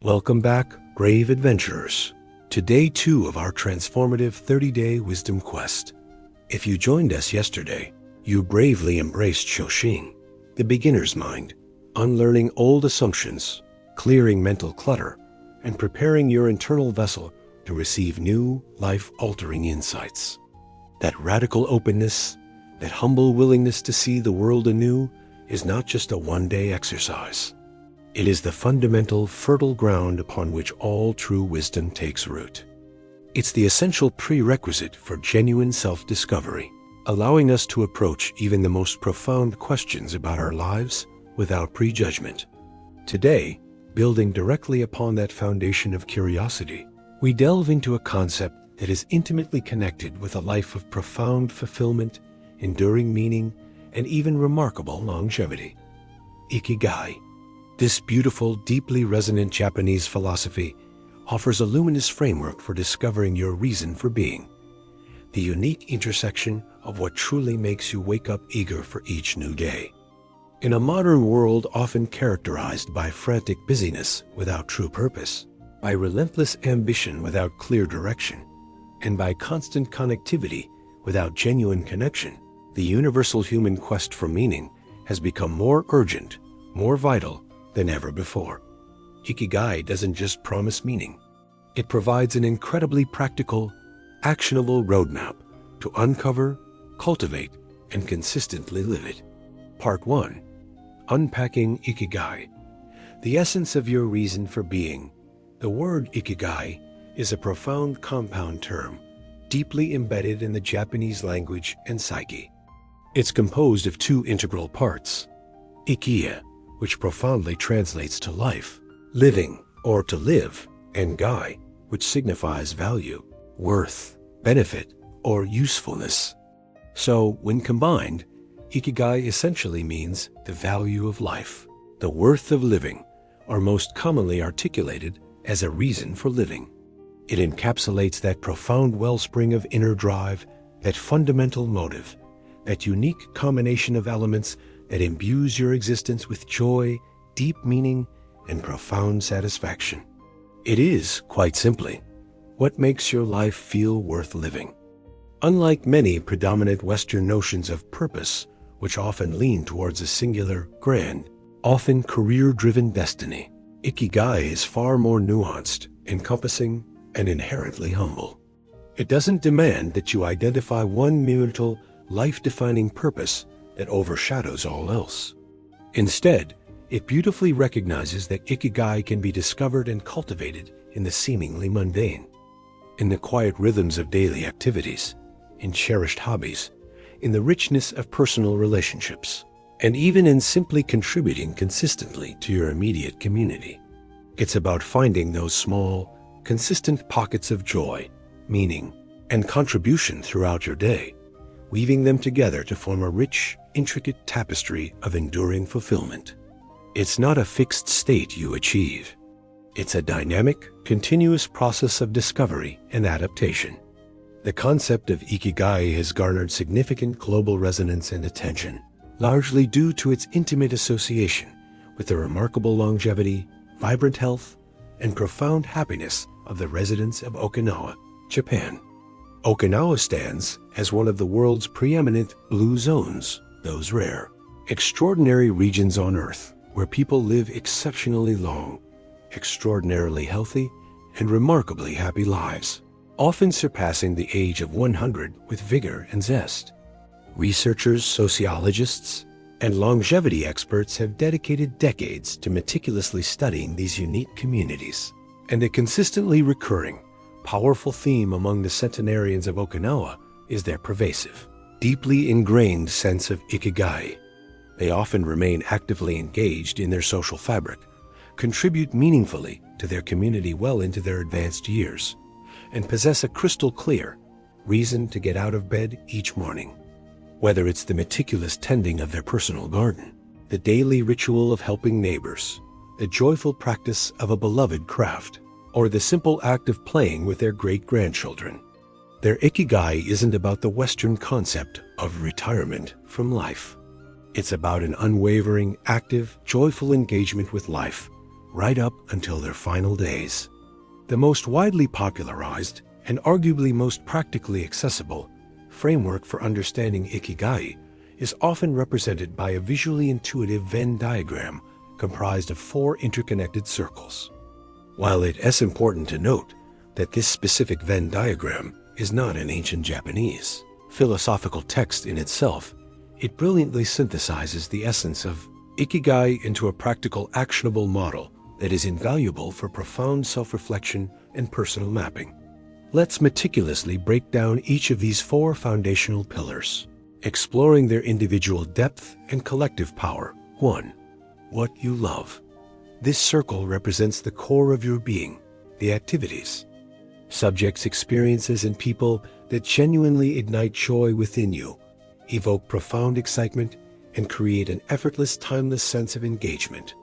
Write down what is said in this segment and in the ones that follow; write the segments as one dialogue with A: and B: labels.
A: Welcome back, brave adventurers, to day 2 of our transformative 30-day wisdom quest. If you joined us yesterday, you bravely embraced Shoshin, the beginner's mind, unlearning old assumptions, clearing mental clutter, and preparing your internal vessel to receive new, life-altering insights. That radical openness, that humble willingness to see the world anew, is not just a one-day exercise. It is the fundamental, fertile ground upon which all true wisdom takes root. It's the essential prerequisite for genuine self-discovery, allowing us to approach even the most profound questions about our lives without prejudgment. Today, building directly upon that foundation of curiosity, we delve into a concept that is intimately connected with a life of profound fulfillment, enduring meaning, and even remarkable longevity. Ikigai. This beautiful, deeply resonant Japanese philosophy offers a luminous framework for discovering your reason for being, the unique intersection of what truly makes you wake up eager for each new day. In a modern world often characterized by frantic busyness without true purpose, by relentless ambition without clear direction, and by constant connectivity without genuine connection, the universal human quest for meaning has become more urgent, more vital than ever before. Ikigai doesn't just promise meaning. It provides an incredibly practical, actionable roadmap to uncover, cultivate, and consistently live it. Part 1. Unpacking Ikigai. The essence of your reason for being. The word Ikigai is a profound compound term, deeply embedded in the Japanese language and psyche. It's composed of 2 integral parts: ikiya, which profoundly translates to life, living, or to live, and gai, which signifies value, worth, benefit, or usefulness. So, when combined, Ikigai essentially means the value of life, the worth of living, or most commonly articulated as a reason for living. It encapsulates that profound wellspring of inner drive, that fundamental motive, that unique combination of elements that imbues your existence with joy, deep meaning, and profound satisfaction. It is, quite simply, what makes your life feel worth living. Unlike many predominant Western notions of purpose, which often lean towards a singular, grand, often career-driven destiny, Ikigai is far more nuanced, encompassing, and inherently humble. It doesn't demand that you identify one mutable, life-defining purpose that overshadows all else. Instead, it beautifully recognizes that Ikigai can be discovered and cultivated in the seemingly mundane, in the quiet rhythms of daily activities, in cherished hobbies, in the richness of personal relationships, and even in simply contributing consistently to your immediate community. It's about finding those small, consistent pockets of joy, meaning, and contribution throughout your day, weaving them together to form a rich, intricate tapestry of enduring fulfillment. It's not a fixed state you achieve. It's a dynamic, continuous process of discovery and adaptation. The concept of Ikigai has garnered significant global resonance and attention, largely due to its intimate association with the remarkable longevity, vibrant health, and profound happiness of the residents of Okinawa, Japan. Okinawa stands as one of the world's preeminent blue zones, those rare, extraordinary regions on Earth where people live exceptionally long, extraordinarily healthy, and remarkably happy lives, often surpassing the age of 100 with vigor and zest. Researchers, sociologists, and longevity experts have dedicated decades to meticulously studying these unique communities, and a consistently recurring, powerful theme among the centenarians of Okinawa is their pervasive, deeply ingrained sense of Ikigai. They often remain actively engaged in their social fabric, contribute meaningfully to their community well into their advanced years, and possess a crystal clear reason to get out of bed each morning. Whether it's the meticulous tending of their personal garden, the daily ritual of helping neighbors, the joyful practice of a beloved craft, or the simple act of playing with their great-grandchildren, their Ikigai isn't about the Western concept of retirement from life. It's about an unwavering, active, joyful engagement with life, right up until their final days. The most widely popularized and arguably most practically accessible framework for understanding Ikigai is often represented by a visually intuitive Venn diagram comprised of 4 interconnected circles. While it is important to note that this specific Venn diagram is not an ancient Japanese philosophical text in itself, it brilliantly synthesizes the essence of Ikigai into a practical, actionable model that is invaluable for profound self-reflection and personal mapping. Let's meticulously break down each of these 4 foundational pillars, exploring their individual depth and collective power. 1. What you love. This circle represents the core of your being, the activities, subjects, experiences, and people that genuinely ignite joy within you, evoke profound excitement, and create an effortless, timeless sense of engagement.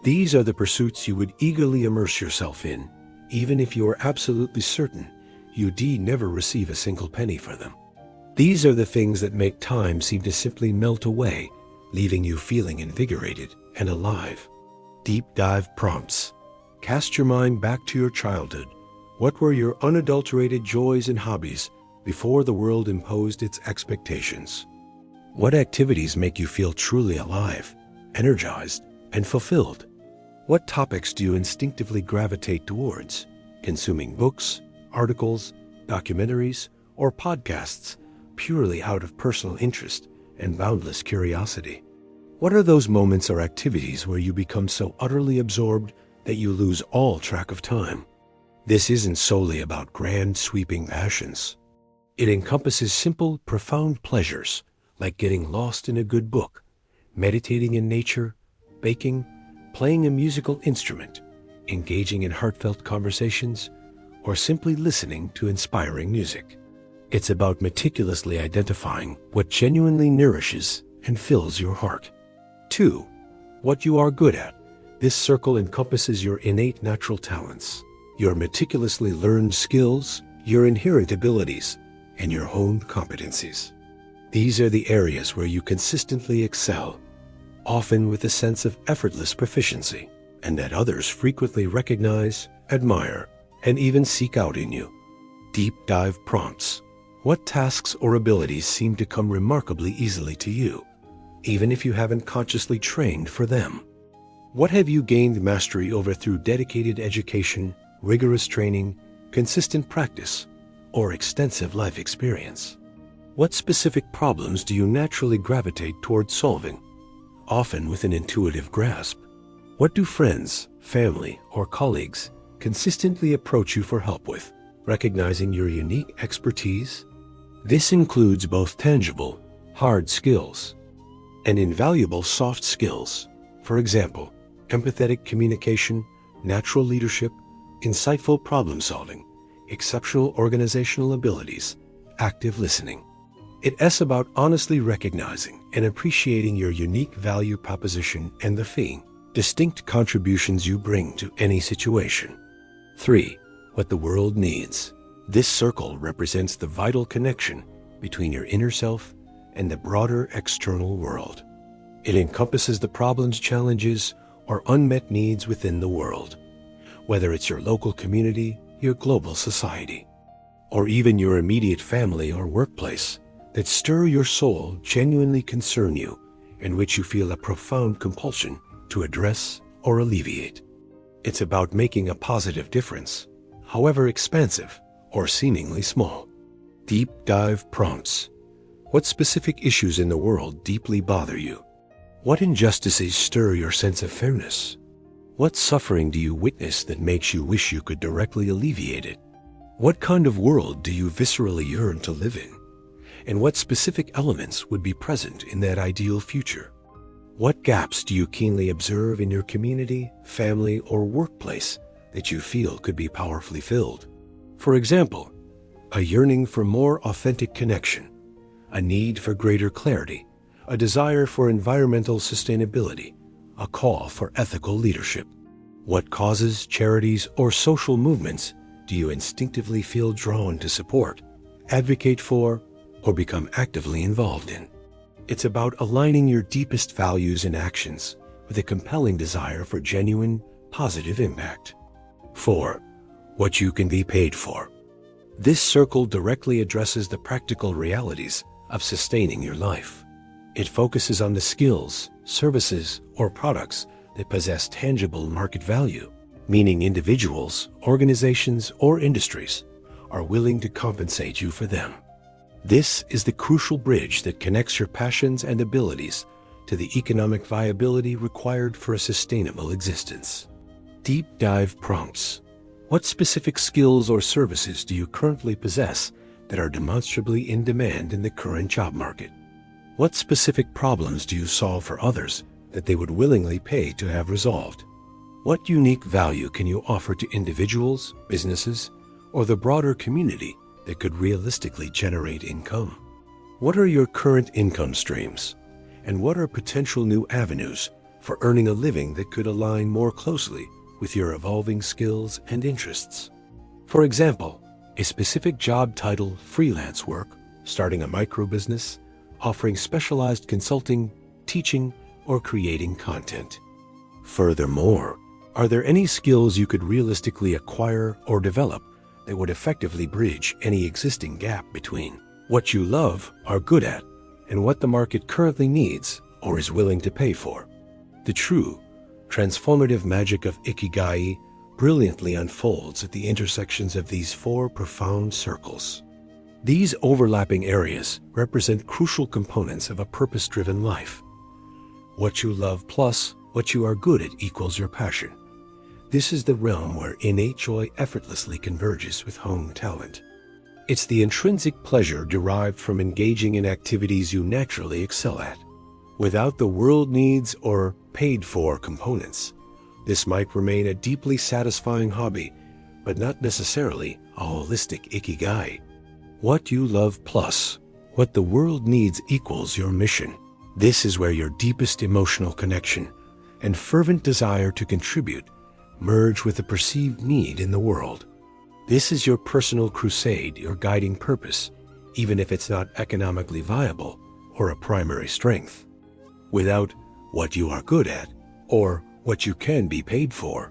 A: These are the pursuits you would eagerly immerse yourself in, even if you are absolutely certain you'd never receive a single penny for them. These are the things that make time seem to simply melt away, leaving you feeling invigorated and alive. Deep dive prompts. Cast your mind back to your childhood. What were your unadulterated joys and hobbies before the world imposed its expectations? What activities make you feel truly alive, energized, and fulfilled? What topics do you instinctively gravitate towards? Consuming books, articles, documentaries, or podcasts purely out of personal interest and boundless curiosity? What are those moments or activities where you become so utterly absorbed that you lose all track of time? This isn't solely about grand, sweeping passions. It encompasses simple, profound pleasures like getting lost in a good book, meditating in nature, baking, playing a musical instrument, engaging in heartfelt conversations, or simply listening to inspiring music. It's about meticulously identifying what genuinely nourishes and fills your heart. 2. What you are good at. This circle encompasses your innate natural talents, your meticulously learned skills, your inherent abilities, and your honed competencies. These are the areas where you consistently excel, often with a sense of effortless proficiency, and that others frequently recognize, admire, and even seek out in you. Deep dive prompts. What tasks or abilities seem to come remarkably easily to you, even if you haven't consciously trained for them? What have you gained mastery over through dedicated education, rigorous training, consistent practice, or extensive life experience? What specific problems do you naturally gravitate towards solving, often with an intuitive grasp? What do friends, family, or colleagues consistently approach you for help with, recognizing your unique expertise? This includes both tangible, hard skills and invaluable soft skills. For example, empathetic communication, natural leadership, insightful problem solving, exceptional organizational abilities, active listening. It's about honestly recognizing and appreciating your unique value proposition and the distinct contributions you bring to any situation. 3. What the world needs. This circle represents the vital connection between your inner self and the broader external world. It encompasses the problems, challenges, or unmet needs within the world, whether it's your local community, your global society, or even your immediate family or workplace, that stir your soul, genuinely concern you, and which you feel a profound compulsion to address or alleviate. It's about making a positive difference, however expansive or seemingly small. Deep dive prompts. What specific issues in the world deeply bother you? What injustices stir your sense of fairness? What suffering do you witness that makes you wish you could directly alleviate it? What kind of world do you viscerally yearn to live in? And what specific elements would be present in that ideal future? What gaps do you keenly observe in your community, family, or workplace that you feel could be powerfully filled? For example, a yearning for more authentic connection, a need for greater clarity, a desire for environmental sustainability, a call for ethical leadership. What causes, charities, or social movements do you instinctively feel drawn to support, advocate for, or become actively involved in? It's about aligning your deepest values and actions with a compelling desire for genuine, positive impact. 4. What you can be paid for. This circle directly addresses the practical realities of sustaining your life. It focuses on the skills, services, or products that possess tangible market value, meaning individuals, organizations, or industries are willing to compensate you for them. This is the crucial bridge that connects your passions and abilities to the economic viability required for a sustainable existence. Deep dive prompts. What specific skills or services do you currently possess that are demonstrably in demand in the current job market? What specific problems do you solve for others that they would willingly pay to have resolved? What unique value can you offer to individuals, businesses, or the broader community that could realistically generate income? What are your current income streams? And what are potential new avenues for earning a living that could align more closely with your evolving skills and interests? For example, a specific job title, freelance work, starting a micro business, offering specialized consulting, teaching, or creating content. Furthermore, are there any skills you could realistically acquire or develop that would effectively bridge any existing gap between what you love, are good at, and what the market currently needs or is willing to pay for? The true, transformative magic of Ikigai brilliantly unfolds at the intersections of these 4 profound circles. These overlapping areas represent crucial components of a purpose-driven life. What you love plus what you are good at equals your passion. This is the realm where innate joy effortlessly converges with honed talent. It's the intrinsic pleasure derived from engaging in activities you naturally excel at. Without the world needs or paid-for components, this might remain a deeply satisfying hobby, but not necessarily a holistic Ikigai. What you love plus what the world needs equals your mission. This is where your deepest emotional connection and fervent desire to contribute merge with the perceived need in the world. This is your personal crusade, your guiding purpose, even if it's not economically viable or a primary strength. Without what you are good at or what you can be paid for,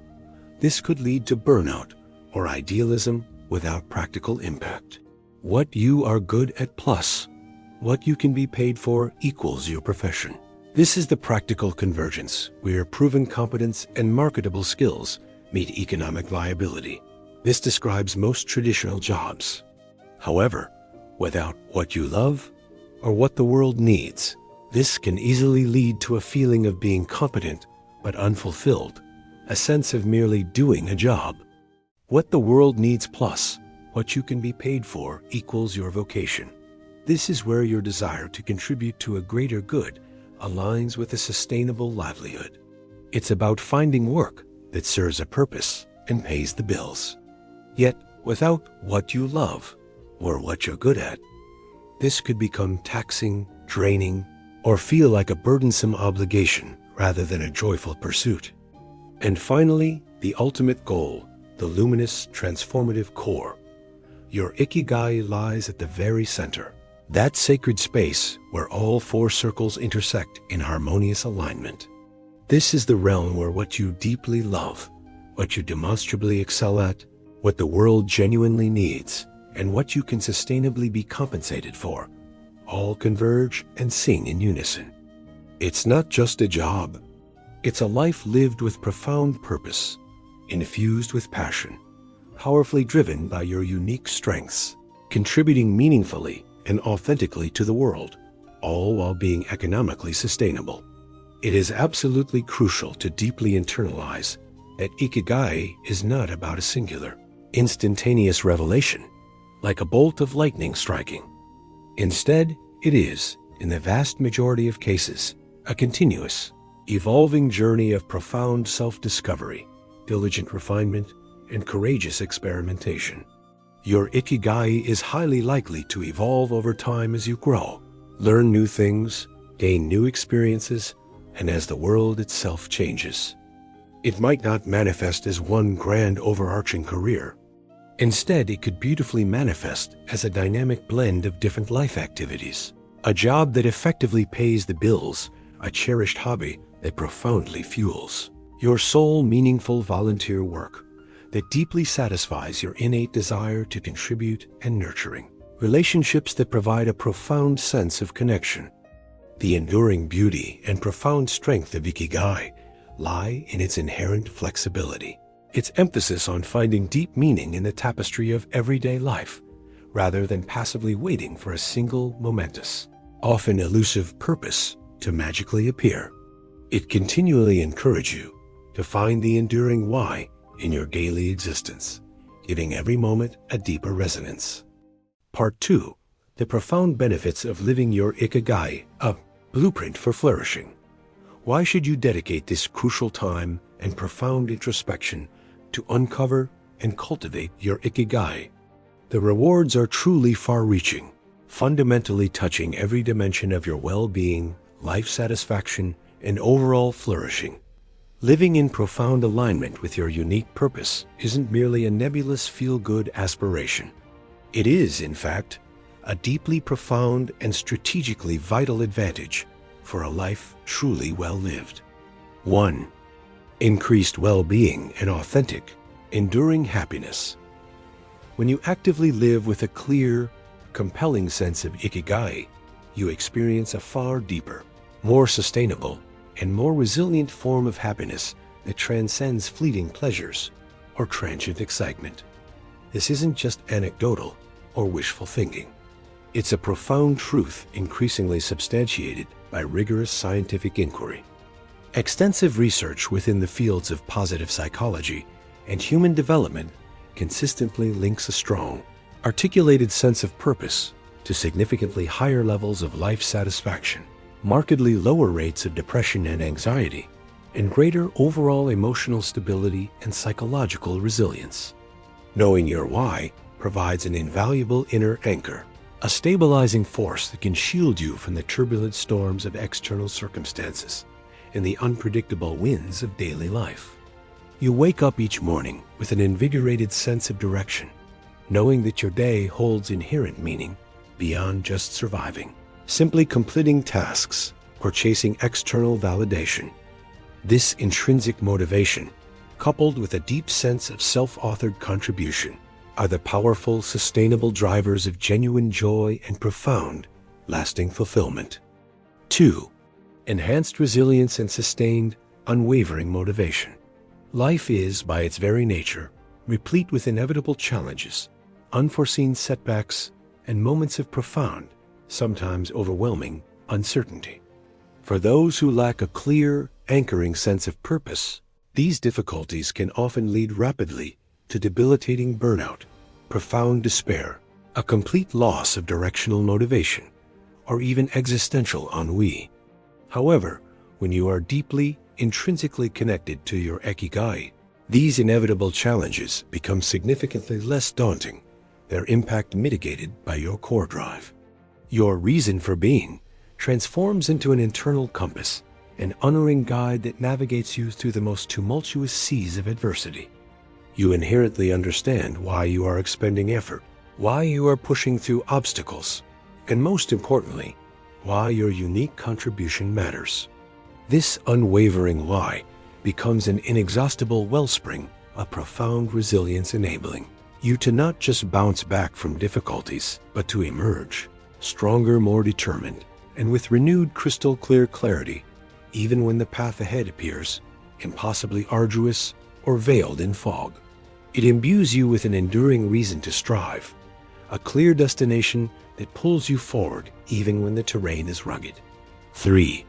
A: this could lead to burnout or idealism without practical impact. What you are good at plus what you can be paid for equals your profession. This is the practical convergence where proven competence and marketable skills meet economic viability. This describes most traditional jobs. However, without what you love or what the world needs, this can easily lead to a feeling of being competent but unfulfilled, a sense of merely doing a job. What the world needs plus what you can be paid for equals your vocation. This is where your desire to contribute to a greater good aligns with a sustainable livelihood. It's about finding work that serves a purpose and pays the bills. Yet, without what you love or what you're good at, this could become taxing, draining, or feel like a burdensome obligation rather than a joyful pursuit. And finally, the ultimate goal, the luminous, transformative core. Your Ikigai lies at the very center, that sacred space where all 4 circles intersect in harmonious alignment. This is the realm where what you deeply love, what you demonstrably excel at, what the world genuinely needs, and what you can sustainably be compensated for, all converge and sing in unison. It's not just a job. It's a life lived with profound purpose, infused with passion, powerfully driven by your unique strengths, contributing meaningfully and authentically to the world, all while being economically sustainable. It is absolutely crucial to deeply internalize that Ikigai is not about a singular, instantaneous revelation, like a bolt of lightning striking. Instead, it is, in the vast majority of cases, a continuous, evolving journey of profound self-discovery, diligent refinement, and courageous experimentation. Your Ikigai is highly likely to evolve over time as you grow, learn new things, gain new experiences, and as the world itself changes. It might not manifest as one grand overarching career. Instead, it could beautifully manifest as a dynamic blend of different life activities, a job that effectively pays the bills, a cherished hobby that profoundly fuels your sole meaningful volunteer work that deeply satisfies your innate desire to contribute and nurturing. Relationships that provide a profound sense of connection. The enduring beauty and profound strength of Ikigai lie in its inherent flexibility. Its emphasis on finding deep meaning in the tapestry of everyday life, rather than passively waiting for a single momentous, often elusive purpose to magically appear. It continually encourages you to find the enduring why in your daily existence, giving every moment a deeper resonance. Part 2. The profound benefits of living your Ikigai, a blueprint for flourishing. Why should you dedicate this crucial time and profound introspection to uncover and cultivate your Ikigai? The rewards are truly far-reaching, fundamentally touching every dimension of your well-being, life satisfaction, and overall flourishing. Living in profound alignment with your unique purpose isn't merely a nebulous feel-good aspiration. It is, in fact, a deeply profound and strategically vital advantage for a life truly well-lived. 1. Increased well-being and authentic, enduring happiness. When you actively live with a clear, compelling sense of Ikigai, you experience a far deeper, more sustainable, and more resilient form of happiness that transcends fleeting pleasures or transient excitement. This isn't just anecdotal or wishful thinking. It's a profound truth increasingly substantiated by rigorous scientific inquiry. Extensive research within the fields of positive psychology and human development consistently links a strong, articulated sense of purpose to significantly higher levels of life satisfaction, markedly lower rates of depression and anxiety, and greater overall emotional stability and psychological resilience. Knowing your why provides an invaluable inner anchor, a stabilizing force that can shield you from the turbulent storms of external circumstances and the unpredictable winds of daily life. You wake up each morning with an invigorated sense of direction, knowing that your day holds inherent meaning beyond just surviving, simply completing tasks, or chasing external validation. This intrinsic motivation, coupled with a deep sense of self-authored contribution, are the powerful, sustainable drivers of genuine joy and profound, lasting fulfillment. 2. Enhanced resilience and sustained, unwavering motivation. Life is, by its very nature, replete with inevitable challenges, unforeseen setbacks, and moments of profound, sometimes overwhelming, uncertainty. For those who lack a clear, anchoring sense of purpose, these difficulties can often lead rapidly to debilitating burnout, profound despair, a complete loss of directional motivation, or even existential ennui. However, when you are deeply, intrinsically connected to your Ikigai, these inevitable challenges become significantly less daunting, their impact mitigated by your core drive. Your reason for being transforms into an internal compass, an unerring guide that navigates you through the most tumultuous seas of adversity. You inherently understand why you are expending effort, why you are pushing through obstacles, and most importantly, why your unique contribution matters. This unwavering why becomes an inexhaustible wellspring of profound resilience, enabling you to not just bounce back from difficulties, but to emerge stronger, more determined, and with renewed crystal clear clarity, even when the path ahead appears impossibly arduous or veiled in fog. It imbues you with an enduring reason to strive, a clear destination that pulls you forward even when the terrain is rugged. 3.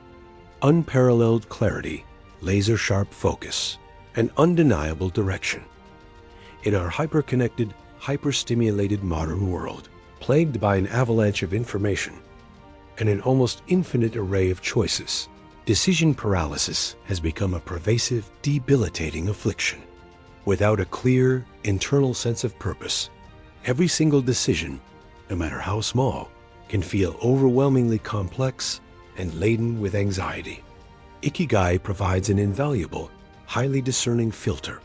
A: Unparalleled clarity, laser-sharp focus, and undeniable direction. In our hyper-connected, hyper-stimulated modern world, plagued by an avalanche of information and an almost infinite array of choices, decision paralysis has become a pervasive, debilitating affliction. Without a clear, internal sense of purpose, every single decision, no matter how small, can feel overwhelmingly complex and laden with anxiety. Ikigai provides an invaluable, highly discerning filter,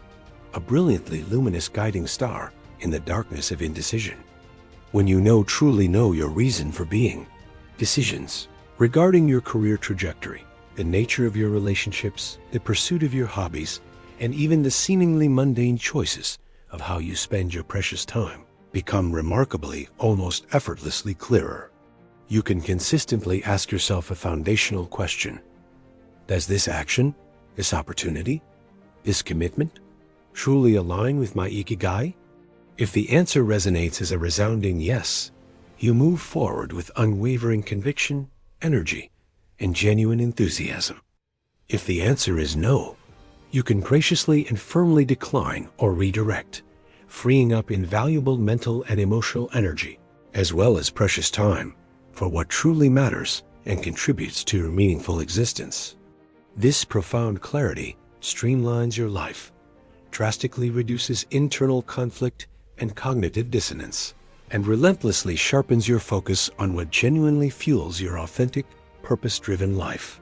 A: a brilliantly luminous guiding star in the darkness of indecision. When you truly know your reason for being, decisions regarding your career trajectory, The nature of your relationships, the pursuit of your hobbies, and even the seemingly mundane choices of how you spend your precious time become remarkably, almost effortlessly clearer. You can consistently ask yourself a foundational question. Does this action, this opportunity, this commitment truly align with my Ikigai? If the answer resonates as a resounding yes, you move forward with unwavering conviction, energy, and genuine enthusiasm. If the answer is no, you can graciously and firmly decline or redirect, freeing up invaluable mental and emotional energy, as well as precious time, for what truly matters and contributes to your meaningful existence. This profound clarity streamlines your life, drastically reduces internal conflict and cognitive dissonance, and relentlessly sharpens your focus on what genuinely fuels your authentic, purpose-driven life.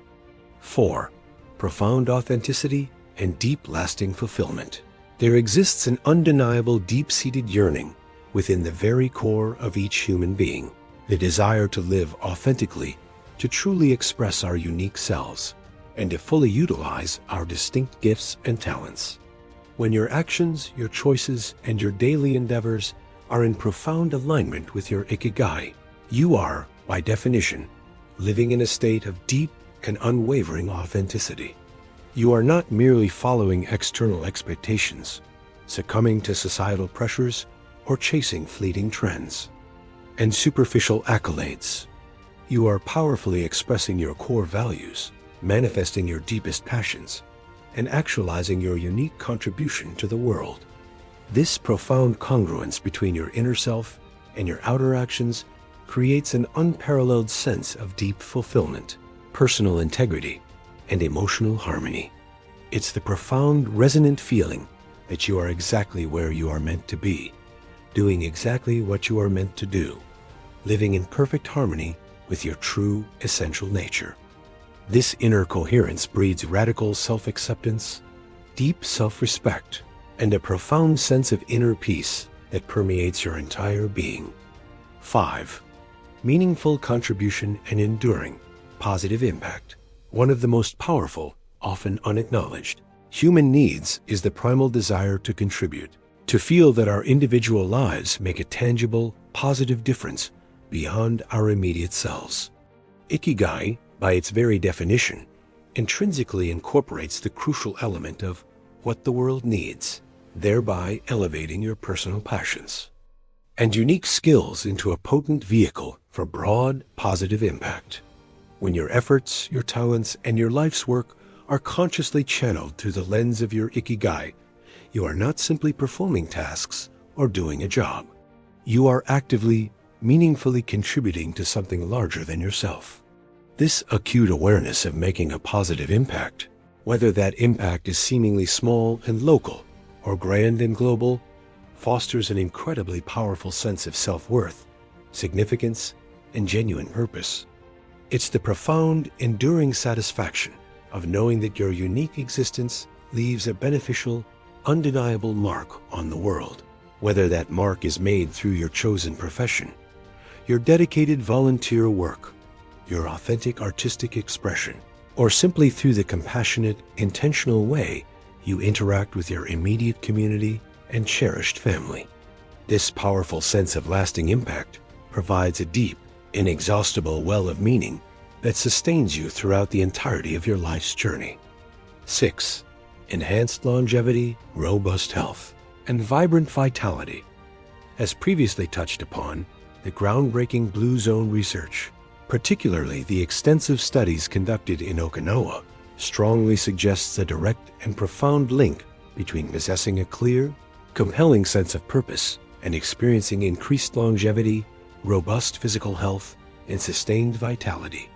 A: 4. Profound authenticity and deep, lasting fulfillment. There exists an undeniable, deep-seated yearning within the very core of each human being, the desire to live authentically, to truly express our unique selves, and to fully utilize our distinct gifts and talents. When your actions, your choices, and your daily endeavors are in profound alignment with your Ikigai, you are, by definition, living in a state of deep and unwavering authenticity. You are not merely following external expectations, succumbing to societal pressures, or chasing fleeting trends and superficial accolades. You are powerfully expressing your core values, manifesting your deepest passions, and actualizing your unique contribution to the world. This profound congruence between your inner self and your outer actions creates an unparalleled sense of deep fulfillment, personal integrity, and emotional harmony. It's the profound, resonant feeling that you are exactly where you are meant to be, doing exactly what you are meant to do, living in perfect harmony with your true, essential nature. This inner coherence breeds radical self-acceptance, deep self-respect, and a profound sense of inner peace that permeates your entire being. 5. Meaningful contribution and enduring positive impact. One of the most powerful, often unacknowledged, human needs is the primal desire to contribute, to feel that our individual lives make a tangible, positive difference beyond our immediate selves. Ikigai, by its very definition, intrinsically incorporates the crucial element of what the world needs, thereby elevating your personal passions and unique skills into a potent vehicle for broad, positive impact. When your efforts, your talents, and your life's work are consciously channeled through the lens of your Ikigai, you are not simply performing tasks or doing a job. You are actively, meaningfully contributing to something larger than yourself. This acute awareness of making a positive impact, whether that impact is seemingly small and local or grand and global, fosters an incredibly powerful sense of self-worth, significance, and genuine purpose. It's the profound, enduring satisfaction of knowing that your unique existence leaves a beneficial, undeniable mark on the world, whether that mark is made through your chosen profession, your dedicated volunteer work, your authentic artistic expression, or simply through the compassionate, intentional way you interact with your immediate community and cherished family. This powerful sense of lasting impact provides a deep, inexhaustible well of meaning that sustains you throughout the entirety of your life's journey. 6. Enhanced longevity, robust health, and vibrant vitality. As previously touched upon, the groundbreaking Blue Zone research, particularly the extensive studies conducted in Okinawa, strongly suggests a direct and profound link between possessing a clear, compelling sense of purpose and experiencing increased longevity, robust physical health, and sustained vitality.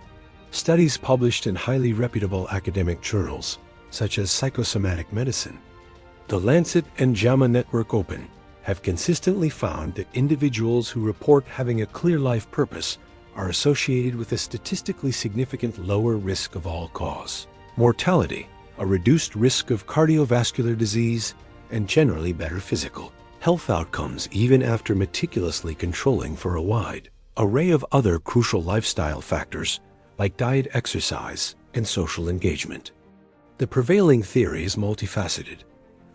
A: Studies published in highly reputable academic journals, such as Psychosomatic Medicine, The Lancet, and JAMA Network Open, have consistently found that individuals who report having a clear life purpose are associated with a statistically significant lower risk of all-cause mortality, a reduced risk of cardiovascular disease, and generally better physical health outcomes even after meticulously controlling for a wide array of other crucial lifestyle factors like diet, exercise, and social engagement. The prevailing theory is multifaceted.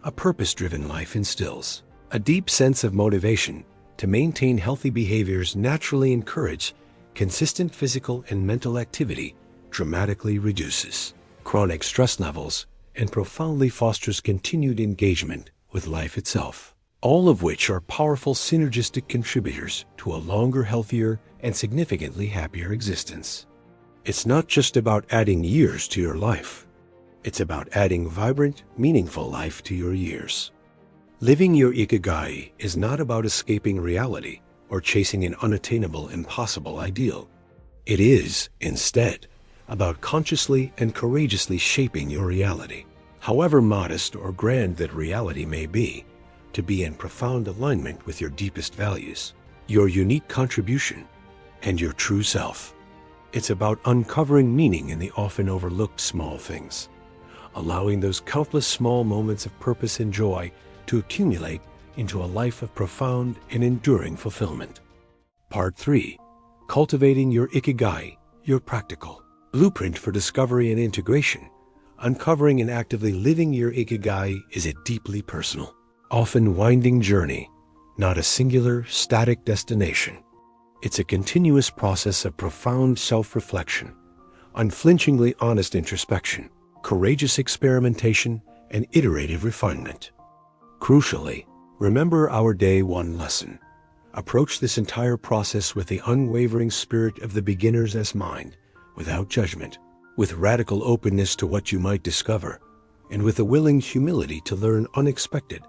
A: A purpose-driven life instills a deep sense of motivation to maintain healthy behaviors, naturally encourage consistent physical and mental activity, dramatically reduces chronic stress levels, and profoundly fosters continued engagement with life itself, all of which are powerful synergistic contributors to a longer, healthier, and significantly happier existence. It's not just about adding years to your life. It's about adding vibrant, meaningful life to your years. Living your Ikigai is not about escaping reality or chasing an unattainable, impossible ideal. It is, instead, about consciously and courageously shaping your reality, however modest or grand that reality may be, to be in profound alignment with your deepest values, your unique contribution, and your true self. It's about uncovering meaning in the often overlooked small things, allowing those countless small moments of purpose and joy to accumulate into a life of profound and enduring fulfillment. Part 3. Cultivating your Ikigai, your practical blueprint for discovery and integration. Uncovering and actively living your Ikigai is a deeply personal, often winding journey, not a singular, static destination. It's a continuous process of profound self-reflection, unflinchingly honest introspection, courageous experimentation, and iterative refinement. Crucially, remember our Day 1 lesson. Approach this entire process with the unwavering spirit of the beginner's mind, without judgment, with radical openness to what you might discover, and with a willing humility to learn unexpected,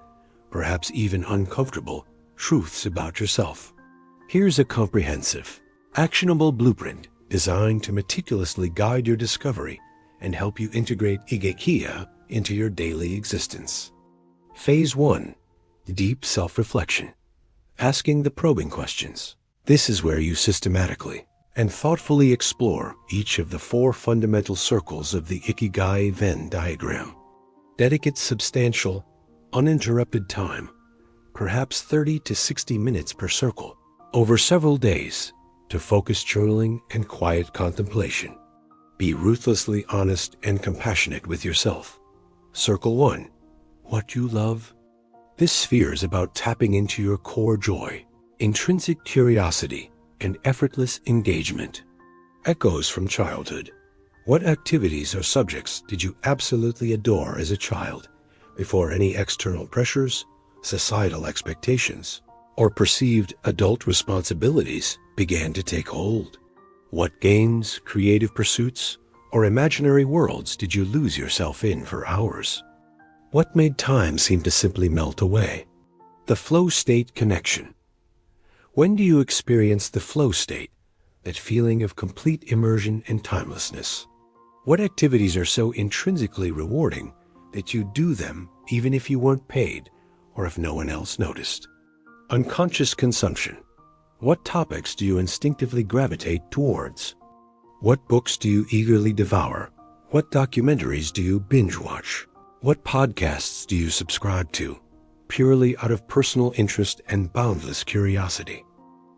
A: perhaps even uncomfortable, truths about yourself. Here's a comprehensive, actionable blueprint designed to meticulously guide your discovery and help you integrate Ikigai into your daily existence. Phase 1. Deep self-reflection. Asking the probing questions. This is where you systematically and thoughtfully explore each of the 4 fundamental circles of the Ikigai Venn diagram. Dedicate substantial, uninterrupted time, perhaps 30 to 60 minutes per circle, over several days, to focused journaling and quiet contemplation. Be ruthlessly honest and compassionate with yourself. Circle 1. What you love. This sphere is about tapping into your core joy, intrinsic curiosity, and effortless engagement. Echoes from childhood. What activities or subjects did you absolutely adore as a child, before any external pressures, societal expectations, or perceived adult responsibilities began to take hold? What games, creative pursuits, or imaginary worlds did you lose yourself in for hours? What made time seem to simply melt away? The flow state connection. When do you experience the flow state, that feeling of complete immersion and timelessness? What activities are so intrinsically rewarding that you do them even if you weren't paid or if no one else noticed? Unconscious consumption. What topics do you instinctively gravitate towards? What books do you eagerly devour? What documentaries do you binge watch? What podcasts do you subscribe to, purely out of personal interest and boundless curiosity?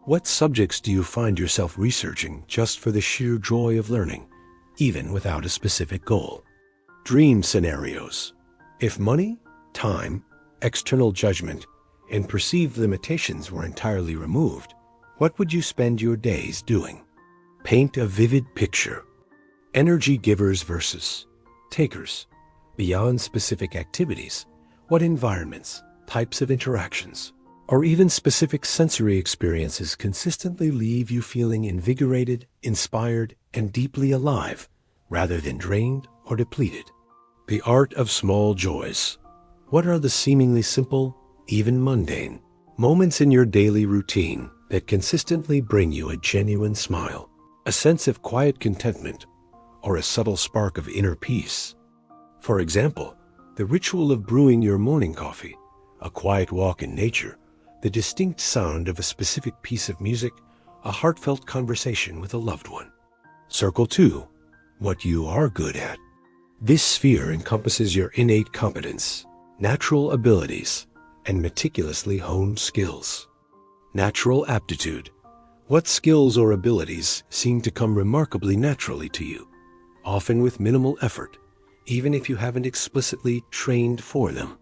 A: What subjects do you find yourself researching just for the sheer joy of learning, even without a specific goal? Dream scenarios. If money, time, external judgment, and perceived limitations were entirely removed, what would you spend your days doing? Paint a vivid picture. Energy givers versus takers. Beyond specific activities, what environments, types of interactions, or even specific sensory experiences consistently leave you feeling invigorated, inspired, and deeply alive, rather than drained or depleted? The art of small joys. What are the seemingly simple, even mundane, moments in your daily routine that consistently bring you a genuine smile, a sense of quiet contentment, or a subtle spark of inner peace? For example, the ritual of brewing your morning coffee, a quiet walk in nature, the distinct sound of a specific piece of music, a heartfelt conversation with a loved one. Circle 2. What you are good at. This sphere encompasses your innate competence, natural abilities, and meticulously honed skills. Natural aptitude. What skills or abilities seem to come remarkably naturally to you? often with minimal effort, even if you haven't explicitly trained for them.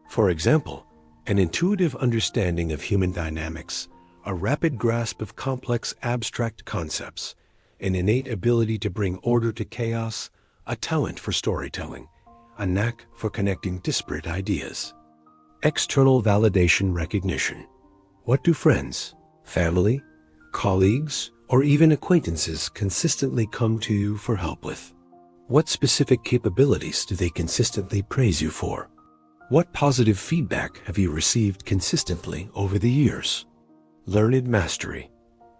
A: For example, an intuitive understanding of human dynamics, a rapid grasp of complex abstract concepts, an innate ability to bring order to chaos, a talent for storytelling, a knack for connecting disparate ideas. External validation recognition. What do friends, family, colleagues, or even acquaintances consistently come to you for help with? What specific capabilities do they consistently praise you for? What positive feedback have you received consistently over the years? Learned mastery.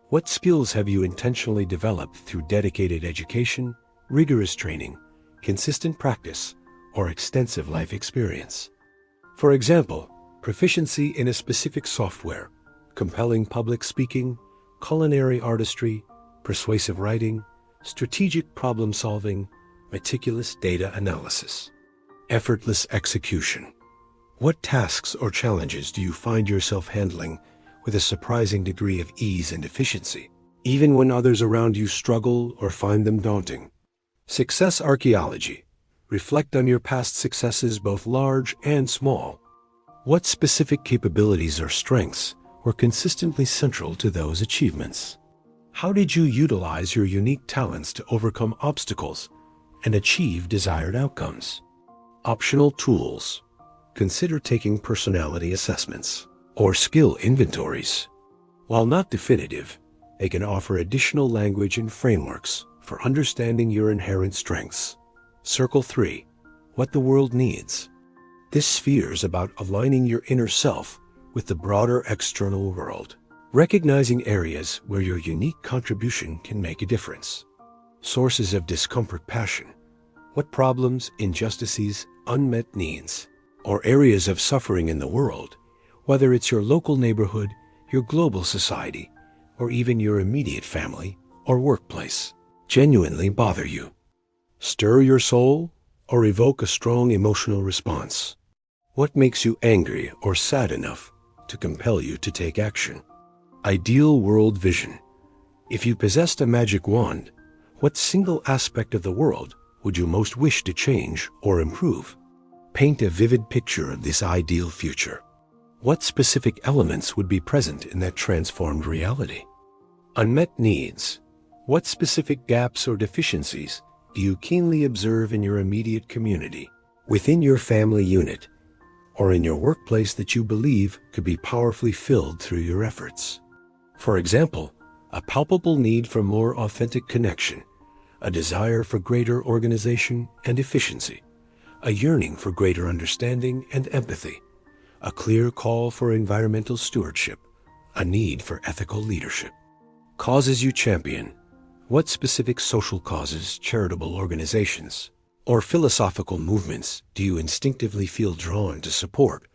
A: What skills have you intentionally developed through dedicated education, rigorous training, consistent practice, or extensive life experience? For example, proficiency in a specific software, compelling public speaking, culinary artistry, persuasive writing, strategic problem solving, meticulous data analysis. Effortless execution. What tasks or challenges do you find yourself handling with a surprising degree of ease and efficiency, even when others around you struggle or find them daunting? Success archaeology. Reflect on your past successes, both large and small. What specific capabilities or strengths were consistently central to those achievements? How did you utilize your unique talents to overcome obstacles and achieve desired outcomes? Optional tools. Consider taking personality assessments or skill inventories. While not definitive, they can offer additional language and frameworks for understanding your inherent strengths. Circle 3. What the world needs. This sphere is about aligning your inner self with the broader external world, recognizing areas where your unique contribution can make a difference. Sources of discomfort, passion. What problems, injustices, unmet needs, or areas of suffering in the world, whether it's your local neighborhood, your global society, or even your immediate family or workplace, genuinely bother you? Stir your soul or evoke a strong emotional response? What makes you angry or sad enough to compel you to take action? Ideal world vision. If you possessed a magic wand, what single aspect of the world would you most wish to change or improve? Paint a vivid picture of this ideal future. What specific elements would be present in that transformed reality? Unmet needs. What specific gaps or deficiencies do you keenly observe in your immediate community, within your family unit, or in your workplace that you believe could be powerfully filled through your efforts? For example, a palpable need for more authentic connection, a desire for greater organization and efficiency, a yearning for greater understanding and empathy, a clear call for environmental stewardship, a need for ethical leadership. Causes you champion. What specific social causes, charitable organizations, or philosophical movements do you instinctively feel drawn to support,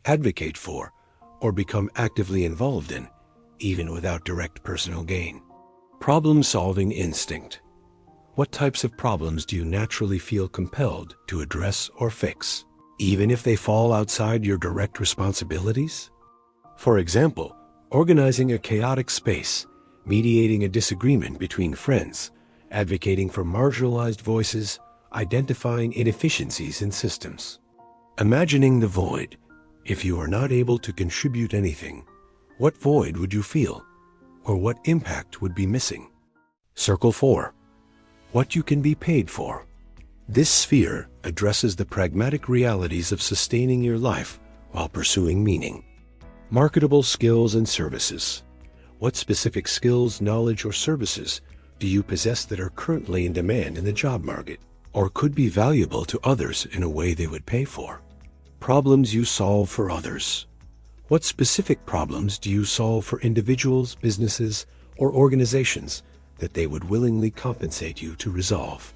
A: advocate for, or become actively involved in, even without direct personal gain? Problem-solving instinct. What types of problems do you naturally feel compelled to address or fix, even if they fall outside your direct responsibilities? For example, organizing a chaotic space, mediating a disagreement between friends, advocating for marginalized voices, identifying inefficiencies in systems. Imagining the void. If you are not able to contribute anything, what void would you feel, or what impact would be missing? Circle 4. What you can be paid for. This sphere addresses the pragmatic realities of sustaining your life while pursuing meaning. Marketable skills and services. What specific skills, knowledge, or services do you possess that are currently in demand in the job market, or could be valuable to others in a way they would pay for? Problems you solve for others. What specific problems do you solve for individuals, businesses, or organizations that they would willingly compensate you to resolve?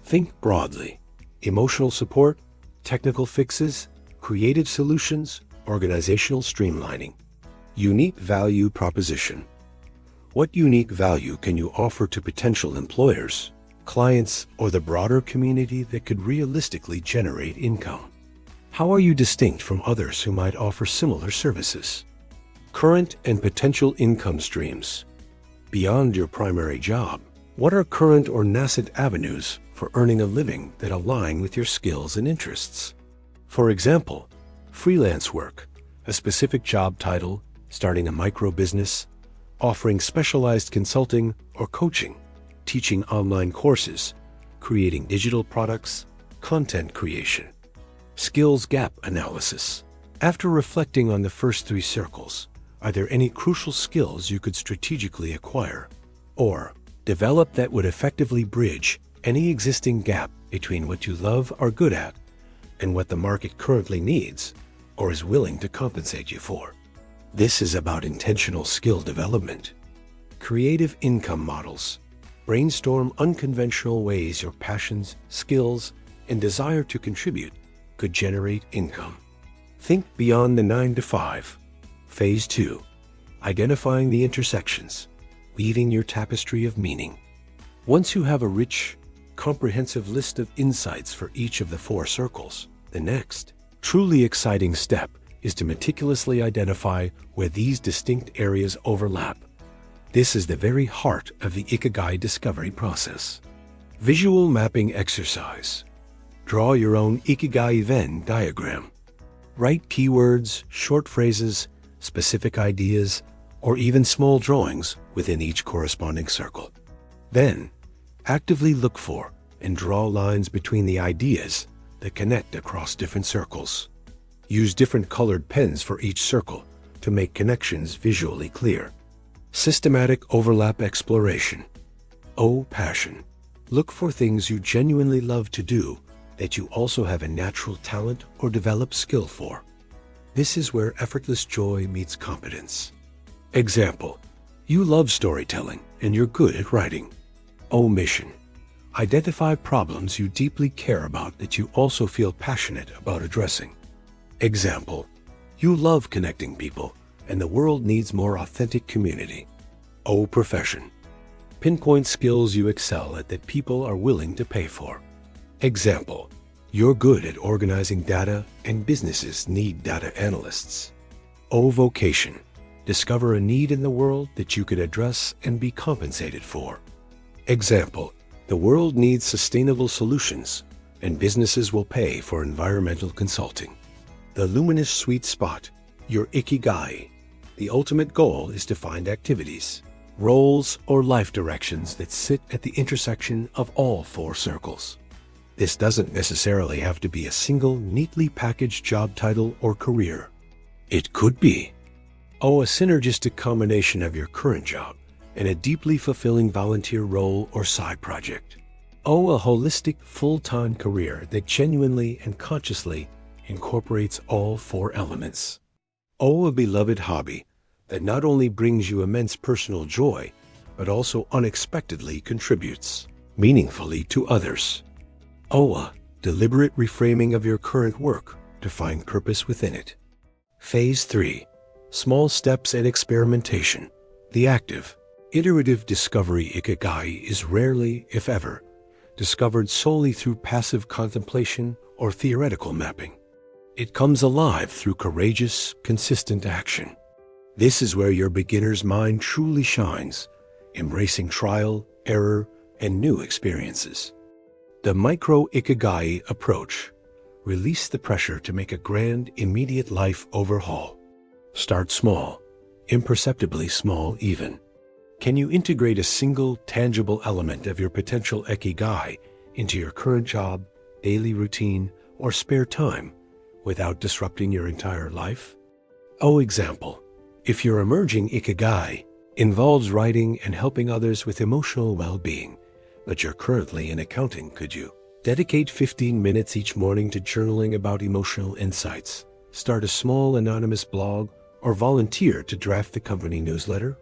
A: Think broadly. Emotional support, technical fixes, creative solutions, organizational streamlining. Unique value proposition. What unique value can you offer to potential employers, clients, or the broader community that could realistically generate income? How are you distinct from others who might offer similar services? Current and potential income streams. Beyond your primary job, what are current or nascent avenues for earning a living that align with your skills and interests. For example, freelance work, a specific job title, starting a micro business, offering specialized consulting or coaching, teaching online courses, creating digital products, content creation. Skills gap analysis. After reflecting on the first three circles, are there any crucial skills you could strategically acquire or develop that would effectively bridge any existing gap between what you love or are good at and what the market currently needs or is willing to compensate you for? This is about intentional skill development. Creative income models. Brainstorm unconventional ways your passions, skills, and desire to contribute could generate income. Think beyond the 9 to 5. Phase 2. Identifying the intersections, weaving your tapestry of meaning. Once you have a rich, comprehensive list of insights for each of the 4 circles, the next, truly exciting step is to meticulously identify where these distinct areas overlap. This is the very heart of the Ikigai discovery process. Visual mapping exercise. Draw your own Ikigai Venn diagram. Write keywords, short phrases, specific ideas, or even small drawings within each corresponding circle. Then, actively look for and draw lines between the ideas that connect across different circles. Use different colored pens for each circle to make connections visually clear. Systematic overlap exploration. Passion. Look for things you genuinely love to do that you also have a natural talent or developed skill for. This is where effortless joy meets competence. Example, you love storytelling and you're good at writing. Mission. Identify problems you deeply care about that you also feel passionate about addressing. Example, you love connecting people and the world needs more authentic community. Profession. Pinpoint skills you excel at that people are willing to pay for. Example, you're good at organizing data and businesses need data analysts. Vocation. Discover a need in the world that you could address and be compensated for. Example, the world needs sustainable solutions and businesses will pay for environmental consulting. The luminous sweet spot, your Ikigai. The ultimate goal is to find activities, roles, or life directions that sit at the intersection of all 4 circles. This doesn't necessarily have to be a single, neatly packaged job title or career. It could be a synergistic combination of your current job and a deeply fulfilling volunteer role or side project. A holistic, full-time career that genuinely and consciously incorporates all 4 elements. A beloved hobby that not only brings you immense personal joy, but also unexpectedly contributes meaningfully to others. Deliberate reframing of your current work to find purpose within it. Phase 3. Small steps and experimentation. The active, iterative discovery Ikigai is rarely, if ever, discovered solely through passive contemplation or theoretical mapping. It comes alive through courageous, consistent action. This is where your beginner's mind truly shines, embracing trial, error, and new experiences. The micro-Ikigai approach. Release the pressure to make a grand, immediate life overhaul. Start small, imperceptibly small even. Can you integrate a single, tangible element of your potential Ikigai into your current job, daily routine, or spare time without disrupting your entire life? Example, if your emerging Ikigai involves writing and helping others with emotional well-being, but you're currently in accounting, could you dedicate 15 minutes each morning to journaling about emotional insights, start a small anonymous blog, or volunteer to draft the company newsletter?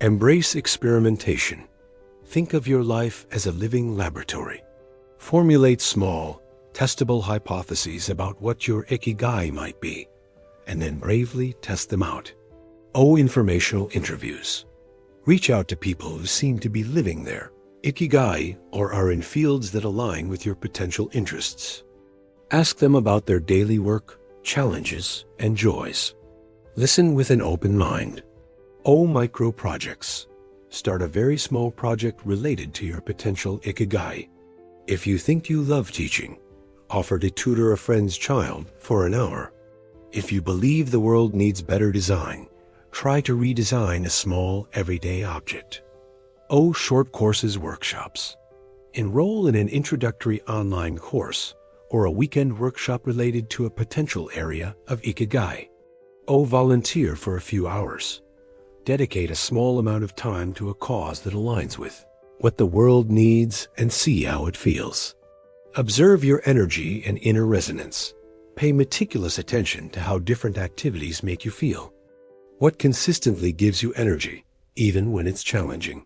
A: Embrace experimentation. Think of your life as a living laboratory. Formulate small, testable hypotheses about what your Ikigai might be, and then bravely test them out. Informational interviews. Reach out to people who seem to be living their Ikigai or are in fields that align with your potential interests. Ask them about their daily work, challenges, and joys. Listen with an open mind. Micro projects. Start a very small project related to your potential Ikigai. If you think you love teaching, offer to tutor a friend's child for an hour. If you believe the world needs better design, try to redesign a small, everyday object. Short courses workshops. Enroll in an introductory online course or a weekend workshop related to a potential area of Ikigai. Volunteer for a few hours. Dedicate a small amount of time to a cause that aligns with what the world needs and see how it feels. Observe your energy and inner resonance. Pay meticulous attention to how different activities make you feel. What consistently gives you energy, even when it's challenging?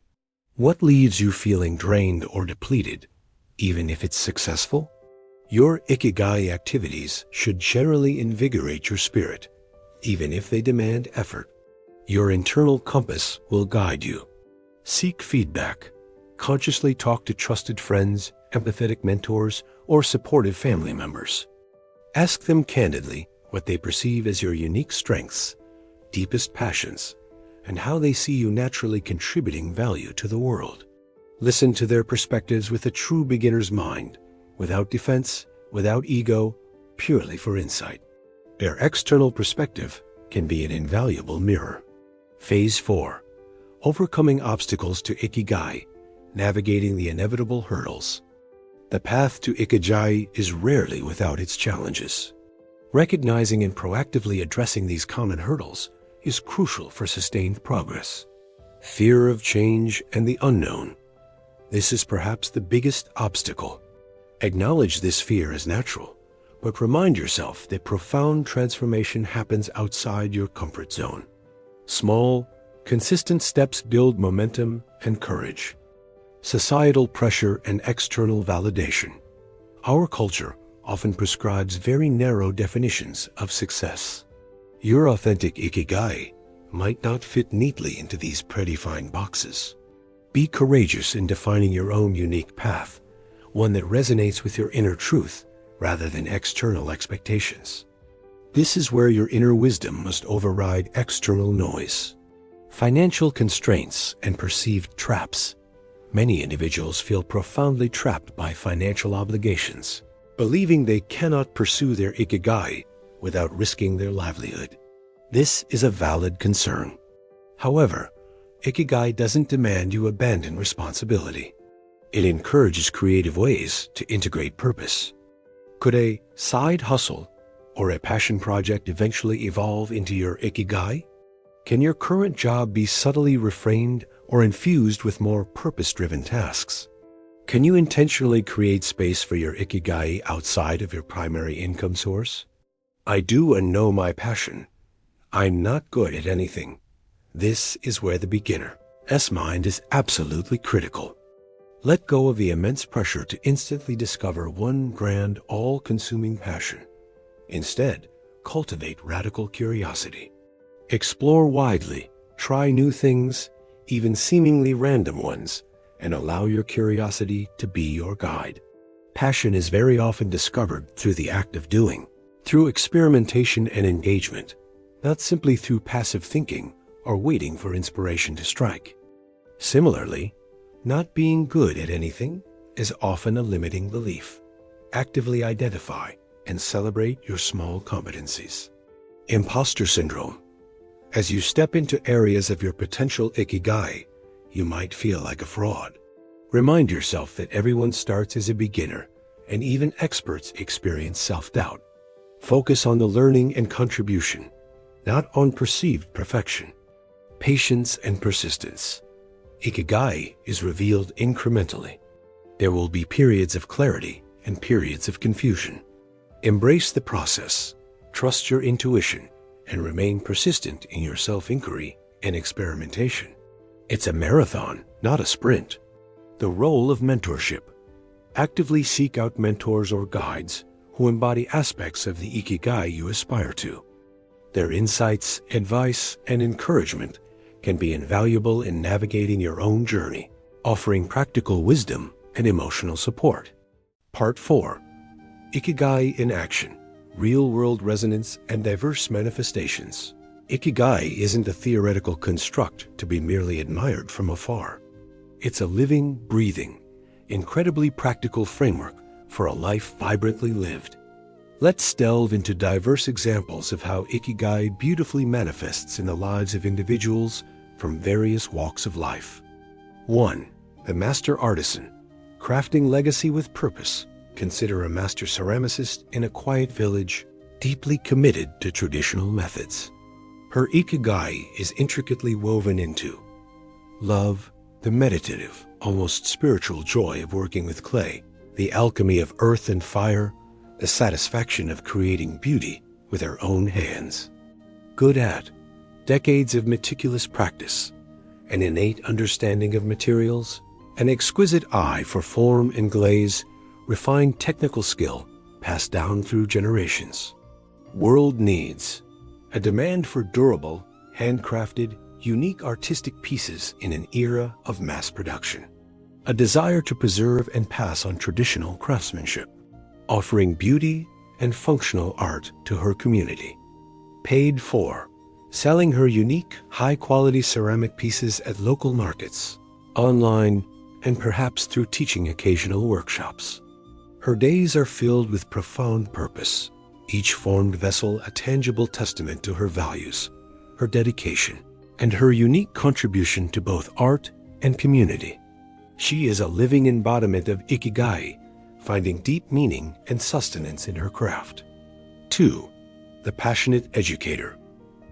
A: What leaves you feeling drained or depleted, even if it's successful? Your Ikigai activities should generally invigorate your spirit, even if they demand effort. Your internal compass will guide you. Seek feedback. Consciously talk to trusted friends, empathetic mentors, or supportive family members. Ask them candidly what they perceive as your unique strengths, deepest passions, and how they see you naturally contributing value to the world. Listen to their perspectives with a true beginner's mind, without defense, without ego, purely for insight. Their external perspective can be an invaluable mirror. Phase 4. Overcoming obstacles to Ikigai, navigating the inevitable hurdles. The path to Ikigai is rarely without its challenges. Recognizing and proactively addressing these common hurdles is crucial for sustained progress. Fear of change and the unknown. This is perhaps the biggest obstacle. Acknowledge this fear as natural, but remind yourself that profound transformation happens outside your comfort zone. Small, consistent steps build momentum and courage. Societal pressure and external validation. Our culture often prescribes very narrow definitions of success. Your authentic Ikigai might not fit neatly into these predefined boxes. Be courageous in defining your own unique path, one that resonates with your inner truth rather than external expectations. This is where your inner wisdom must override external noise. Financial constraints and perceived traps. Many individuals feel profoundly trapped by financial obligations, believing they cannot pursue their Ikigai without risking their livelihood. This is a valid concern. However, Ikigai doesn't demand you abandon responsibility. It encourages creative ways to integrate purpose. Could a side hustle or a passion project eventually evolve into your Ikigai? Can your current job be subtly reframed or infused with more purpose-driven tasks? Can you intentionally create space for your Ikigai outside of your primary income source? I do and know my passion. I'm not good at anything. This is where the beginner's mind is absolutely critical. Let go of the immense pressure to instantly discover one grand, all-consuming passion. Instead, cultivate radical curiosity. Explore widely, try new things, even seemingly random ones, and allow your curiosity to be your guide. Passion is very often discovered through the act of doing, through experimentation and engagement, not simply through passive thinking or waiting for inspiration to strike. Similarly, not being good at anything is often a limiting belief. Actively identify and celebrate your small competencies. Imposter syndrome. As you step into areas of your potential Ikigai, you might feel like a fraud. Remind yourself that everyone starts as a beginner, and even experts experience self-doubt. Focus on the learning and contribution, not on perceived perfection. Patience and persistence. Ikigai is revealed incrementally. There will be periods of clarity and periods of confusion. Embrace the process, trust your intuition, and remain persistent in your self-inquiry and experimentation. It's a marathon, not a sprint. The role of mentorship. Actively seek out mentors or guides who embody aspects of the Ikigai you aspire to. Their insights, advice, and encouragement can be invaluable in navigating your own journey, offering practical wisdom and emotional support. Part 4. Ikigai in action. Real-world resonance and diverse manifestations. Ikigai isn't a theoretical construct to be merely admired from afar. It's a living, breathing, incredibly practical framework for a life vibrantly lived. Let's delve into diverse examples of how Ikigai beautifully manifests in the lives of individuals from various walks of life. 1. The master artisan. Crafting legacy with purpose. Consider a master ceramicist in a quiet village, deeply committed to traditional methods. Her Ikigai is intricately woven into love, the meditative, almost spiritual joy of working with clay, the alchemy of earth and fire, the satisfaction of creating beauty with her own hands. Good at decades of meticulous practice, an innate understanding of materials, an exquisite eye for form and glaze, refined technical skill passed down through generations. World needs. A demand for durable, handcrafted, unique artistic pieces in an era of mass production. A desire to preserve and pass on traditional craftsmanship, offering beauty and functional art to her community. Paid for. Selling her unique, high-quality ceramic pieces at local markets, online, and perhaps through teaching occasional workshops. Her days are filled with profound purpose, each formed vessel a tangible testament to her values, her dedication, and her unique contribution to both art and community. She is a living embodiment of Ikigai, finding deep meaning and sustenance in her craft. 2. The passionate educator.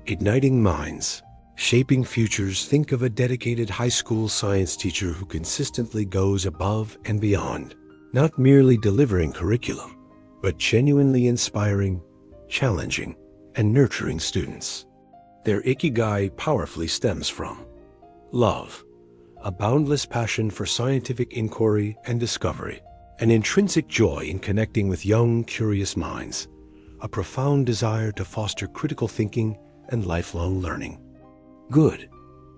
A: Igniting minds, shaping futures. Think of a dedicated high school science teacher who consistently goes above and beyond, not merely delivering curriculum, but genuinely inspiring, challenging, and nurturing students. Their Ikigai powerfully stems from love, a boundless passion for scientific inquiry and discovery, an intrinsic joy in connecting with young, curious minds, a profound desire to foster critical thinking and lifelong learning. Good,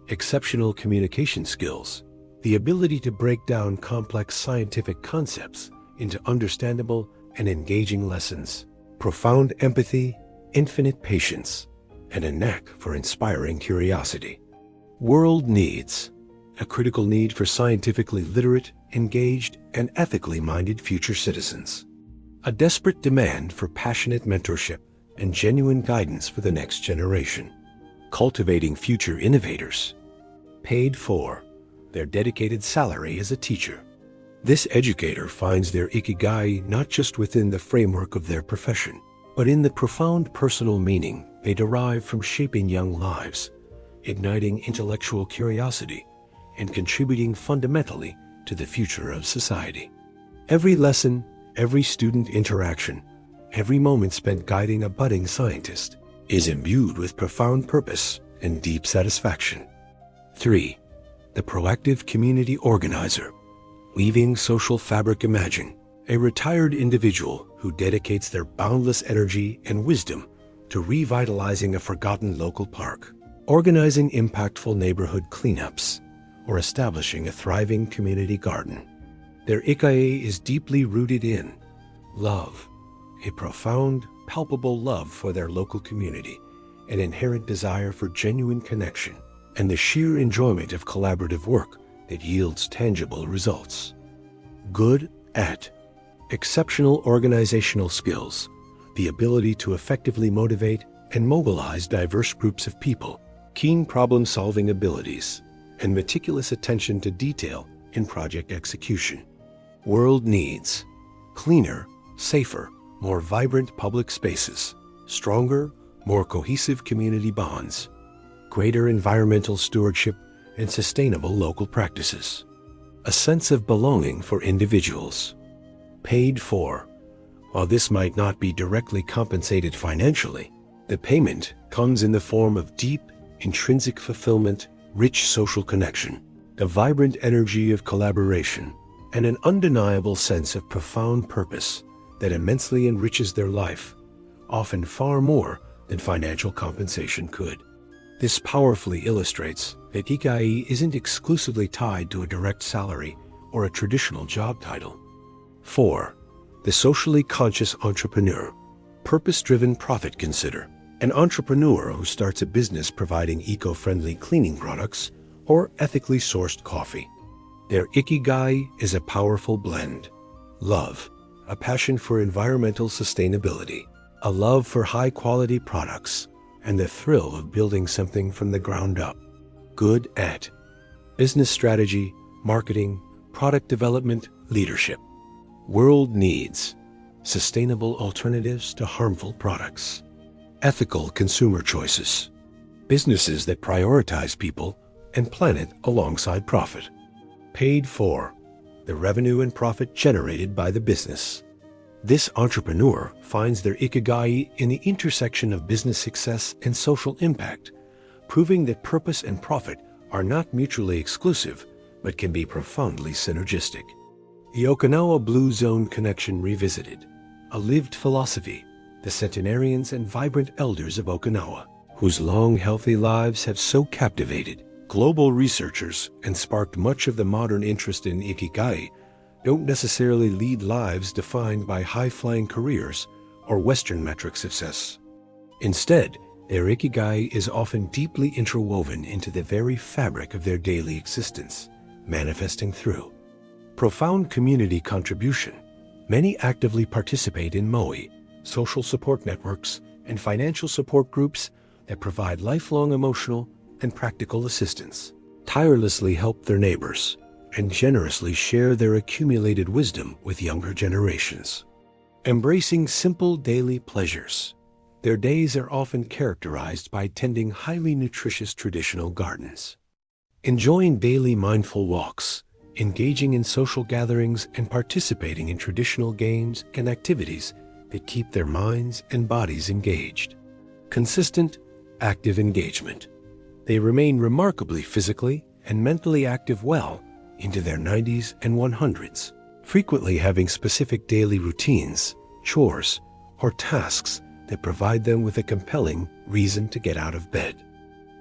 A: exceptional communication skills, the ability to break down complex scientific concepts into understandable and engaging lessons, profound empathy, infinite patience, and a knack for inspiring curiosity. World needs. A critical need for scientifically literate, engaged, and ethically minded future citizens. A desperate demand for passionate mentorship and genuine guidance for the next generation. Cultivating future innovators. Paid for. Their dedicated salary as a teacher. This educator finds their Ikigai not just within the framework of their profession, but in the profound personal meaning they derive from shaping young lives, igniting intellectual curiosity, and contributing fundamentally to the future of society. Every lesson, every student interaction, every moment spent guiding a budding scientist is imbued with profound purpose and deep satisfaction. 3. The proactive community organizer. Weaving social fabric. Imagine a retired individual who dedicates their boundless energy and wisdom to revitalizing a forgotten local park, organizing impactful neighborhood cleanups, or establishing a thriving community garden. Their Ikigai is deeply rooted in love, a profound, palpable love for their local community, an inherent desire for genuine connection, and the sheer enjoyment of collaborative work that yields tangible results. Good at exceptional organizational skills, the ability to effectively motivate and mobilize diverse groups of people, keen problem-solving abilities, and meticulous attention to detail in project execution. World needs cleaner, safer, more vibrant public spaces, stronger, more cohesive community bonds, greater environmental stewardship, and sustainable local practices. A sense of belonging for individuals. Paid for. While this might not be directly compensated financially, the payment comes in the form of deep, intrinsic fulfillment, rich social connection, a vibrant energy of collaboration, and an undeniable sense of profound purpose that immensely enriches their life, often far more than financial compensation could. This powerfully illustrates that Ikigai isn't exclusively tied to a direct salary or a traditional job title. 4. The socially conscious entrepreneur. Purpose-driven profit. Consider an entrepreneur who starts a business providing eco-friendly cleaning products or ethically sourced coffee. Their Ikigai is a powerful blend. Love, a passion for environmental sustainability, a love for high-quality products, and the thrill of building something from the ground up. Good at business strategy, marketing, product development, leadership. World needs sustainable alternatives to harmful products. Ethical consumer choices. Businesses that prioritize people and planet alongside profit. Paid for. The revenue and profit generated by the business. This entrepreneur finds their Ikigai in the intersection of business success and social impact, proving that purpose and profit are not mutually exclusive, but can be profoundly synergistic. The Okinawa Blue Zone Connection Revisited, a lived philosophy, the centenarians and vibrant elders of Okinawa, whose long, healthy lives have so captivated global researchers and sparked much of the modern interest in Ikigai, don't necessarily lead lives defined by high-flying careers or Western metric success. Instead, their Ikigai is often deeply interwoven into the very fabric of their daily existence, manifesting through profound community contribution. Many actively participate in MOI, social support networks, and financial support groups that provide lifelong emotional and practical assistance, tirelessly help their neighbors, and generously share their accumulated wisdom with younger generations. Embracing simple daily pleasures. Their days are often characterized by tending highly nutritious traditional gardens, enjoying daily mindful walks, engaging in social gatherings, and participating in traditional games and activities that keep their minds and bodies engaged. Consistent, active engagement. They remain remarkably physically and mentally active well into their 90s and 100s, frequently having specific daily routines, chores, or tasks that provide them with a compelling reason to get out of bed.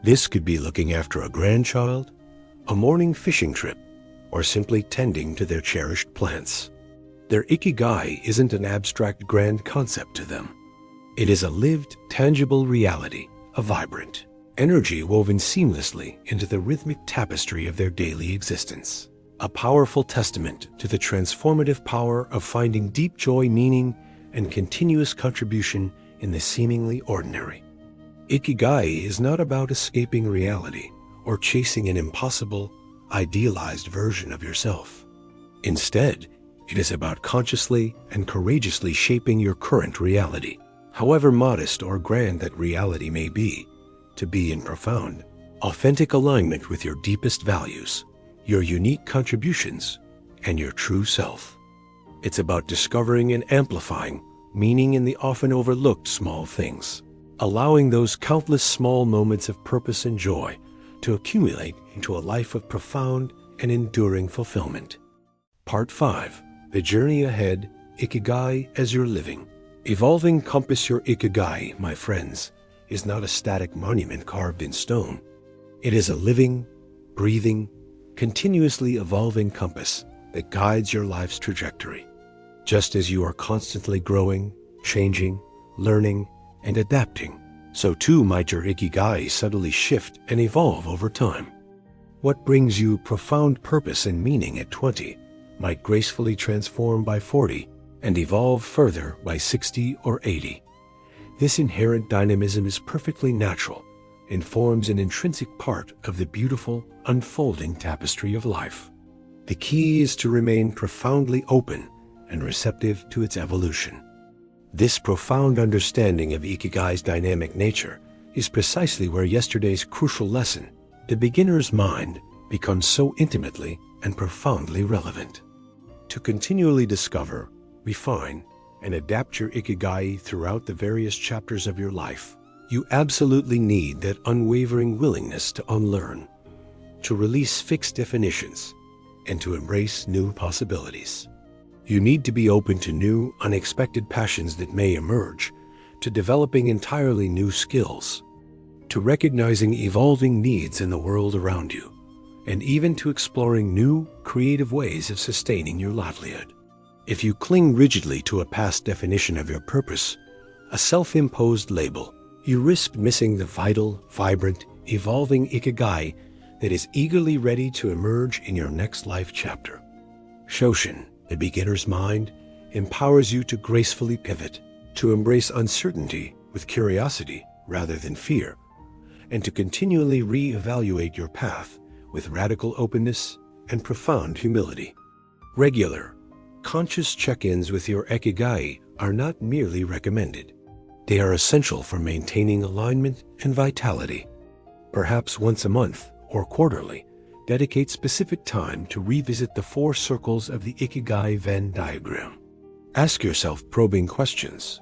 A: This could be looking after a grandchild, a morning fishing trip, or simply tending to their cherished plants. Their Ikigai isn't an abstract grand concept to them. It is a lived, tangible reality, a vibrant energy woven seamlessly into the rhythmic tapestry of their daily existence. A powerful testament to the transformative power of finding deep joy, meaning, and continuous contribution in the seemingly ordinary. Ikigai is not about escaping reality or chasing an impossible, idealized version of yourself. Instead, it is about consciously and courageously shaping your current reality, however modest or grand that reality may be, to be in profound, authentic alignment with your deepest values, your unique contributions, and your true self. It's about discovering and amplifying meaning in the often overlooked small things, allowing those countless small moments of purpose and joy to accumulate into a life of profound and enduring fulfillment. Part 5. The Journey Ahead, Ikigai as You're Living. Evolving Compass. Your Ikigai, my friends, is not a static monument carved in stone. It is a living, breathing, continuously evolving compass that guides your life's trajectory. Just as you are constantly growing, changing, learning, and adapting, so too might your Ikigai subtly shift and evolve over time. What brings you profound purpose and meaning at 20 might gracefully transform by 40 and evolve further by 60 or 80. This inherent dynamism is perfectly natural and forms an intrinsic part of the beautiful, unfolding tapestry of life. The key is to remain profoundly open and receptive to its evolution. This profound understanding of Ikigai's dynamic nature is precisely where yesterday's crucial lesson, the beginner's mind, becomes so intimately and profoundly relevant. To continually discover, refine, and adapt your Ikigai throughout the various chapters of your life, you absolutely need that unwavering willingness to unlearn, to release fixed definitions, and to embrace new possibilities. You need to be open to new, unexpected passions that may emerge, to developing entirely new skills, to recognizing evolving needs in the world around you, and even to exploring new, creative ways of sustaining your livelihood. If you cling rigidly to a past definition of your purpose, a self-imposed label, you risk missing the vital, vibrant, evolving Ikigai that is eagerly ready to emerge in your next life chapter. Shoshin, the beginner's mind, empowers you to gracefully pivot, to embrace uncertainty with curiosity rather than fear, and to continually re-evaluate your path with radical openness and profound humility. Regular, conscious check-ins with your Ikigai are not merely recommended. They are essential for maintaining alignment and vitality. Perhaps once a month or quarterly, dedicate specific time to revisit the 4 circles of the Ikigai Venn diagram. Ask yourself probing questions.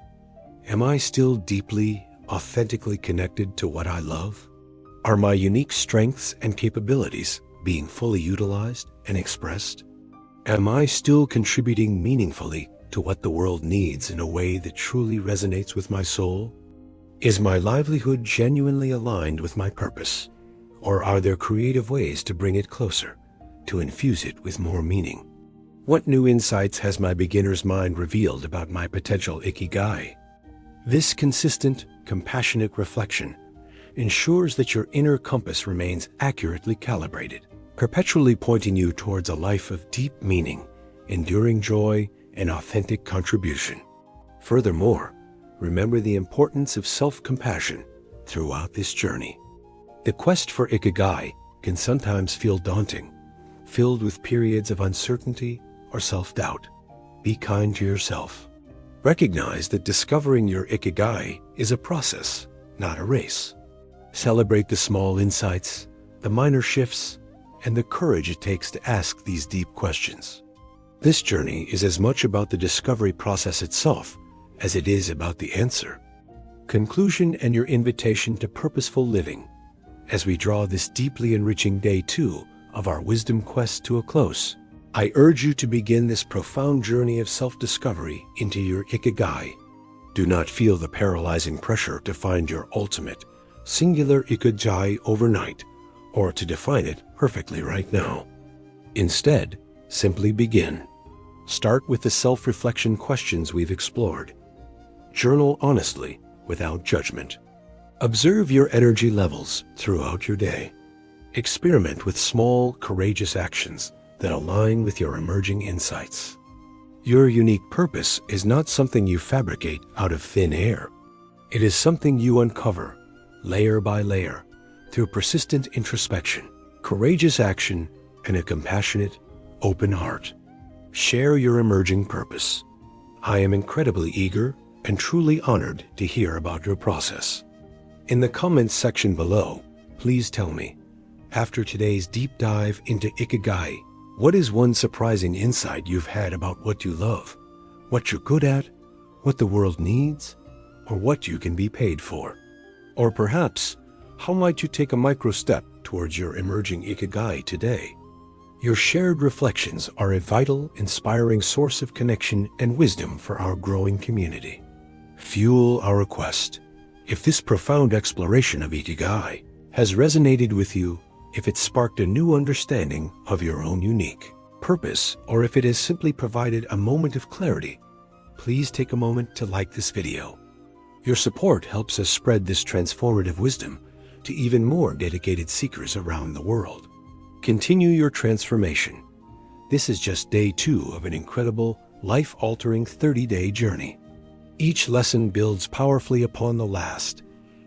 A: Am I still deeply, authentically connected to what I love? Are my unique strengths and capabilities being fully utilized and expressed? Am I still contributing meaningfully to what the world needs in a way that truly resonates with my soul? Is my livelihood genuinely aligned with my purpose? Or are there creative ways to bring it closer, to infuse it with more meaning? What new insights has my beginner's mind revealed about my potential Ikigai? This consistent, compassionate reflection ensures that your inner compass remains accurately calibrated, perpetually pointing you towards a life of deep meaning, enduring joy, and authentic contribution. Furthermore, remember the importance of self-compassion throughout this journey. The quest for Ikigai can sometimes feel daunting, filled with periods of uncertainty or self-doubt. Be kind to yourself. Recognize that discovering your Ikigai is a process, not a race. Celebrate the small insights, the minor shifts, and the courage it takes to ask these deep questions. This journey is as much about the discovery process itself as it is about the answer. Conclusion and your invitation to purposeful living. As we draw this deeply enriching day 2 of our wisdom quest to a close, I urge you to begin this profound journey of self-discovery into your Ikigai. Do not feel the paralyzing pressure to find your ultimate, singular Ikigai overnight, or to define it perfectly right now. Instead, simply begin. Start with the self-reflection questions we've explored. Journal honestly, without judgment. Observe your energy levels throughout your day. Experiment with small, courageous actions that align with your emerging insights. Your unique purpose is not something you fabricate out of thin air. It is something you uncover, layer by layer, through persistent introspection, courageous action, and a compassionate, open heart. Share your emerging purpose. I am incredibly eager and truly honored to hear about your process. In the comments section below, please tell me, after today's deep dive into Ikigai, what is one surprising insight you've had about what you love, what you're good at, what the world needs, or what you can be paid for? Or perhaps, how might you take a micro step towards your emerging Ikigai today? Your shared reflections are a vital, inspiring source of connection and wisdom for our growing community. Fuel our quest. If this profound exploration of Ikigai has resonated with you, if it sparked a new understanding of your own unique purpose, or if it has simply provided a moment of clarity, please take a moment to like this video. Your support helps us spread this transformative wisdom to even more dedicated seekers around the world. Continue your transformation. This is just day 2 of an incredible, life-altering 30-day journey. Each lesson builds powerfully upon the last,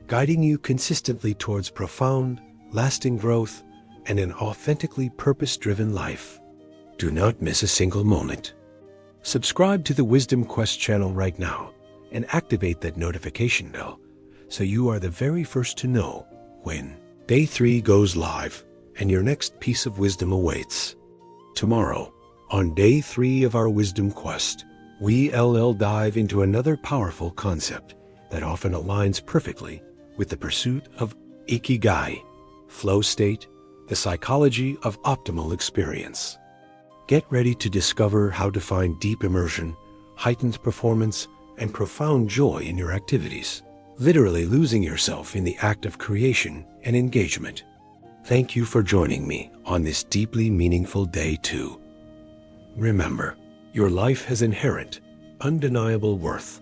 A: guiding you consistently towards profound, lasting growth and an authentically purpose-driven life. Do not miss a single moment. Subscribe to the Wisdom Quest channel right now and activate that notification bell so you are the very first to know when Day 3 goes live and your next piece of wisdom awaits. Tomorrow, on Day 3 of our Wisdom Quest, we'll dive into another powerful concept that often aligns perfectly with the pursuit of Ikigai, flow state, the psychology of optimal experience. Get ready to discover how to find deep immersion, heightened performance, and profound joy in your activities, literally losing yourself in the act of creation and engagement. Thank you for joining me on this deeply meaningful Day 2. Remember, your life has inherent, undeniable worth,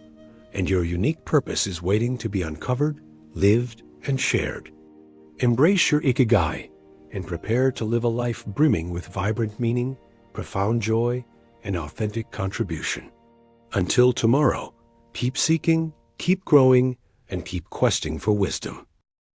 A: and your unique purpose is waiting to be uncovered, lived, and shared. Embrace your Ikigai and prepare to live a life brimming with vibrant meaning, profound joy, and authentic contribution. Until tomorrow, keep seeking, keep growing, and keep questing for wisdom.